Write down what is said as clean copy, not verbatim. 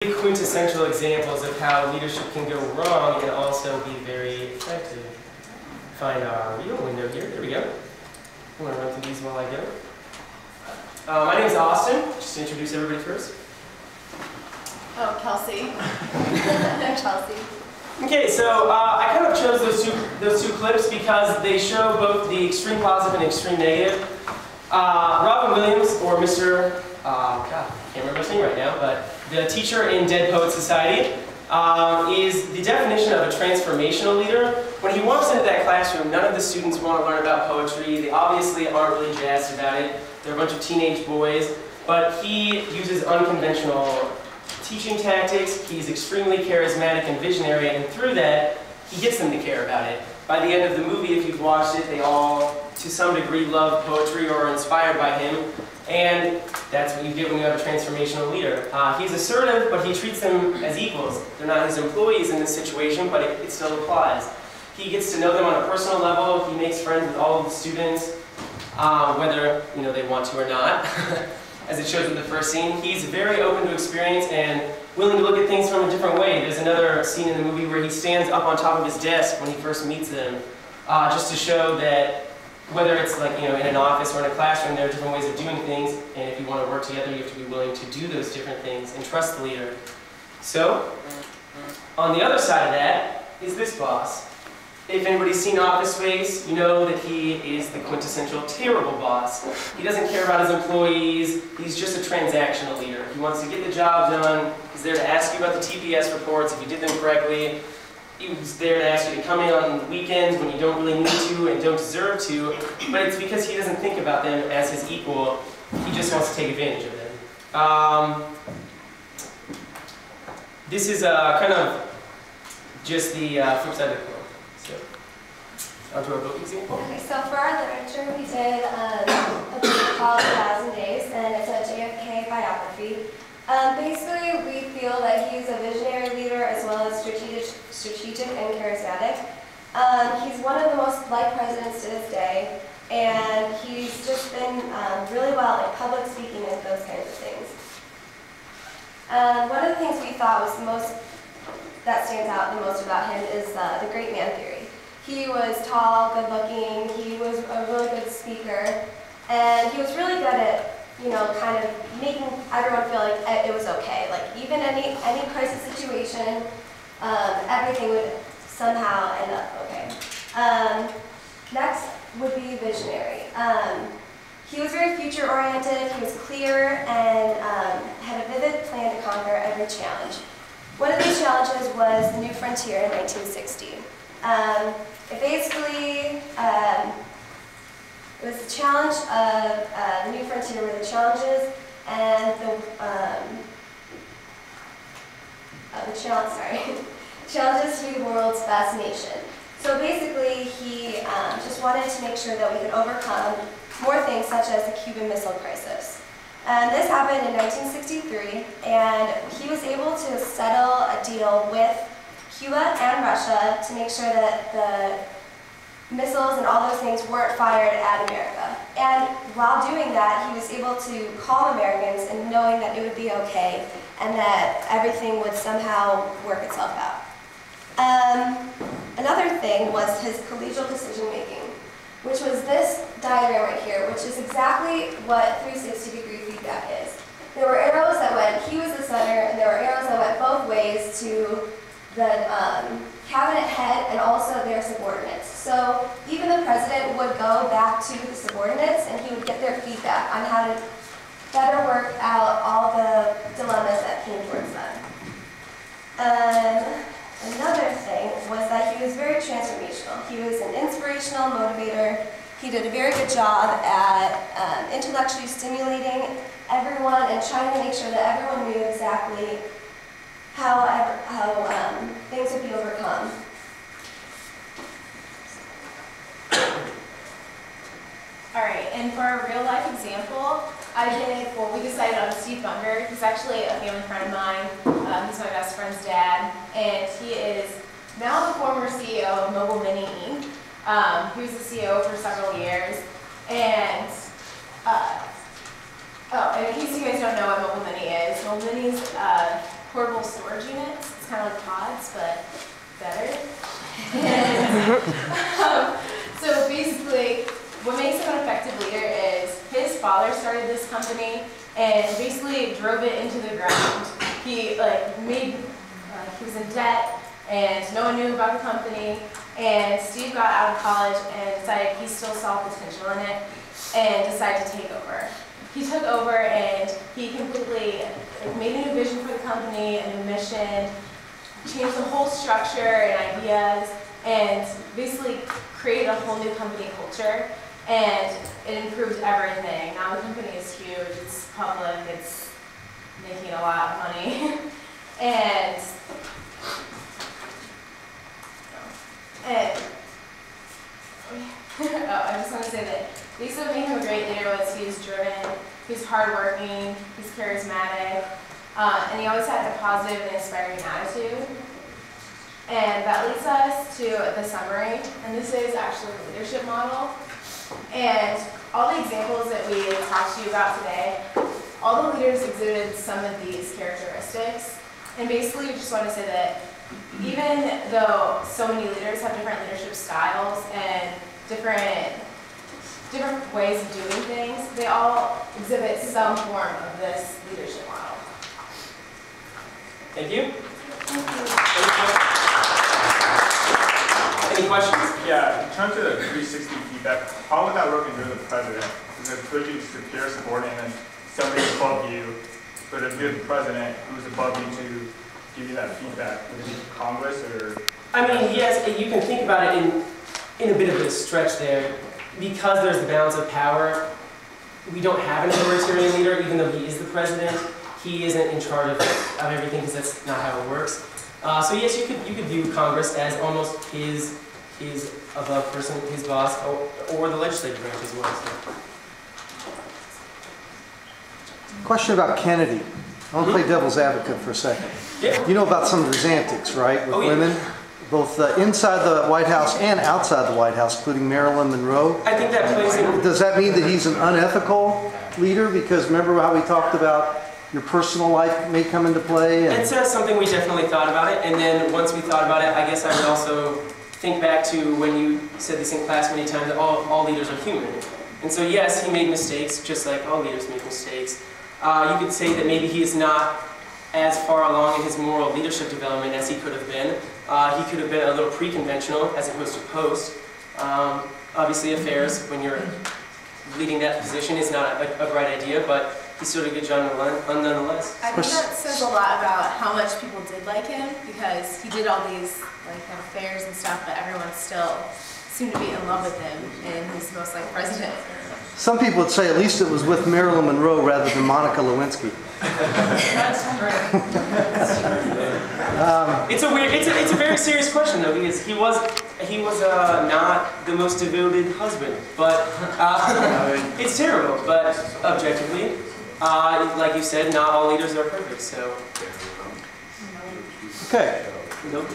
Quintessential examples of how leadership can go wrong and also be very effective. Find our real window here. There we go. I'm going to run through these while I go. My name is Austin. Just to introduce everybody first. Oh, Kelsey. Chelsea. Okay, so I kind of chose those two clips because they show both the extreme positive and extreme negative. Robin Williams, or Mr. God, I can't remember his name right now, but the teacher in Dead Poets Society, is the definition of a transformational leader. When he walks into that classroom, none of the students want to learn about poetry. They obviously aren't really jazzed about it. They're a bunch of teenage boys, but he uses unconventional teaching tactics. He's extremely charismatic and visionary, and through that, he gets them to care about it. By the end of the movie, if you've watched it, they all, to some degree, love poetry or are inspired by him. And that's what you get when you have a transformational leader. He's assertive, but he treats them as equals. They're not his employees in this situation, but it still applies. He gets to know them on a personal level. He makes friends with all of the students, whether they want to or not, as it shows in the first scene. He's very open to experience and willing to look at things from a different way. There's another scene in the movie where he stands up on top of his desk when he first meets them, just to show that whether it's in an office or in a classroom, there are different ways of doing things, and if you want to work together, you have to be willing to do those different things and trust the leader. So, on the other side of that is this boss. If anybody's seen Office Space, you know that he is the quintessential terrible boss. He doesn't care about his employees. He's just a transactional leader. He wants to get the job done. He's there to ask you about the TPS reports if you did them correctly. He was there to ask you to come in on weekends when you don't really need to and don't deserve to, but it's because he doesn't think about them as his equal. He just wants to take advantage of them. This is kind of just the flip side of the coin. So, onto our book example. Okay, so for our literature, we did a book called 1,000 Days, and it's a JFK biography. Basically, we feel that he's a visionary leader as well as strategic and charismatic. He's one of the most liked presidents to this day, and he's just been really well at public speaking and those kinds of things. One of the things we thought was that stands out the most about him is the great man theory. He was tall, good looking, he was a really good speaker, and he was really good at kind of making everyone feel like it was okay. Like even any crisis situation, everything would somehow end up okay. Next would be visionary. He was very future-oriented, he was clear, and had a vivid plan to conquer every challenge. One of these challenges was the New Frontier in 1960. It basically it was the challenge of the New Frontier were the challenges and challenges to be the world's best nation. So basically, he just wanted to make sure that we could overcome more things such as the Cuban Missile Crisis. And this happened in 1963, and he was able to settle a deal with Cuba and Russia to make sure that the missiles and all those things weren't fired at America. And while doing that, he was able to calm Americans and knowing that it would be okay and that everything would somehow work itself out. Another thing was his collegial decision making, which was this diagram right here, which is exactly what 360-degree feedback is. There were arrows that went, he was the center, and there were arrows that went both ways to the cabinet head and also their subordinates. So even the president would go back to the subordinates and he would get their feedback on how to better work out all the dilemmas that came towards them. Another thing was that he was very transformational. He was an inspirational motivator. He did a very good job at intellectually stimulating everyone and trying to make sure that everyone knew exactly how things would be overcome. All right, and for a real life example, we decided on Steve Bunger. He's actually a family friend of mine. He's my best friend's dad, and he is now the former CEO of Mobile Mini Inc. He was the CEO for several years, and in case you guys don't know what Mobile Mini is, Mobile Mini is portable kind of like pods, but better. And, so basically, what makes him an effective leader is his father started this company and basically drove it into the ground. He he was in debt and no one knew about the company. And Steve got out of college and decided he still saw potential in it and decided to take over. He took over and he completely made a new vision for the company, a new mission, changed the whole structure and ideas, and basically created a whole new company culture. And it improved everything. Now the company is huge, it's public, it's making a lot of money. and I just want to say that basically what made him a great leader was he was driven, he was hardworking, he's charismatic, and he always had a positive and inspiring attitude. And that leads us to the summary, and this is actually the leadership model. And all the examples that we talked to you about today, all the leaders exhibited some of these characteristics. And basically we just want to say that even though so many leaders have different leadership styles and different ways of doing things, they all exhibit some form of this leadership model. Thank you. Thank you. Any questions? Yeah, in terms of the 360 feedback, how would that work when you're the president? Is it could you superior subordinate and then somebody above you, but if you're the president, who's above you to give you that feedback? Would it be Congress or? I mean, yes, you can think about it in a bit of a stretch there. Because there's the balance of power, we don't have an authoritarian leader, even though he is the president. He isn't in charge of everything because that's not how it works. So yes, you could view Congress as almost his above person, his boss, or the legislative branch as well. So. Question about Kennedy. I want to play devil's advocate for a second. Yeah. You know about some of his antics, right, with women? Both inside the White House and outside the White House, including Marilyn Monroe. I think that plays in. Does that mean that he's an unethical leader? Because remember how we talked about your personal life may come into play? And It's something we definitely thought about it, and then once we thought about it, I guess I would also think back to when you said this in class many times, that all leaders are human. And so yes, he made mistakes, just like all leaders make mistakes. You could say that maybe he is not as far along in his moral leadership development as he could have been. He could have been a little pre-conventional as opposed to post. Obviously affairs, when you're leading that position, is not a bright idea, but he still did a good job nonetheless. I think that says a lot about how much people did like him, because he did all these affairs and stuff, but everyone still seemed to be in love with him, and he's the most like president. some people would say at least it was with Marilyn Monroe rather than Monica Lewinsky. That's right. It's a very serious question though, because he was not the most devoted husband, but it's terrible. But objectively, like you said, not all leaders are perfect. So okay. Nope.